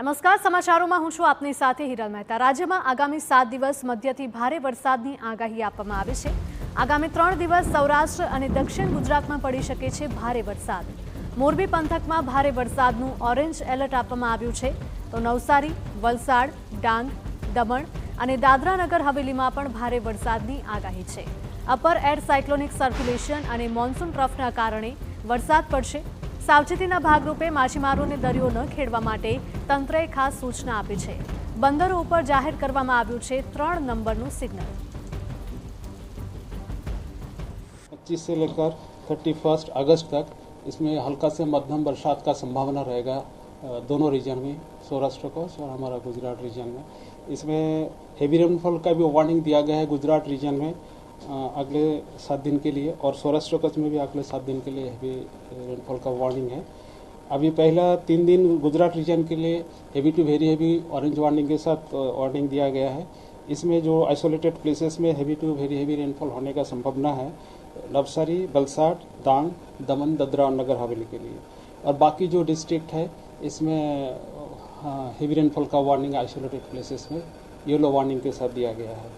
નમસ્કાર, સમાચારોમાં હું છું આપની સાથે હિરલ મહેતા। રાજ્યમાં આગામી 7 દિવસ મધ્યથી ભારે વરસાદની આગાહી આપવામાં આવી છે। આગામી 3 દિવસ સૌરાષ્ટ્ર અને દક્ષિણ ગુજરાતમાં પડી શકે છે ભારે વરસાદ। મોરબી પંથકમાં ભારે વરસાદનું ઓરેન્જ એલર્ટ આપવામાં આવ્યું છે, તો નવસારી, વલસાડ, ડાંગ, દમણ અને દાદરા નગર હવેલીમાં પણ ભારે વરસાદની આગાહી છે। અપર એર સાયક્લોનિક સર્ક્યુલેશન અને મોન્સૂન ટ્રફના કારણે વરસાદ પડશે। સાવચેતીના ભાગરૂપે માછીમારોને દરિયો ન ખેડવા માટે તંત્રએ ખાસ સૂચના આપી છે। બંદરો ઉપર જાહેર કરવામાં આવ્યું છે 3 નંબરનું સિગ્નલ। 25 से लेकर 31 अगस्त तक इसमें हल्का से मध्यम बरसात का संभावना रहेगा दोनों रीजन में, सौराष्ट्र को और हमारा गुजरात रीजन में। इसमें हेवी रेनफॉल का भी वार्निंग दिया गया है गुजरात रीजन में अगले 7 दिन के लिए, और सौराष्ट्र कच्छ में भी अगले 7 दिन के लिए हेवी रेनफॉल का वार्निंग है। अभी पहला 3 दिन गुजरात रीजन के लिए heavy to very heavy orange warning के साथ वार्निंग दिया गया है। इसमें जो आइसोलेटेड प्लेसेस में heavy to very heavy rainfall होने का संभावना है नवसारी, वलसाड, डांग, दमन, दादरा और नगर हवेली के लिए। और बाकी जो डिस्ट्रिक्ट है इसमें हेवी रेनफॉल का वार्निंग आइसोलेटेड प्लेसेस में येलो वार्निंग के साथ दिया गया है।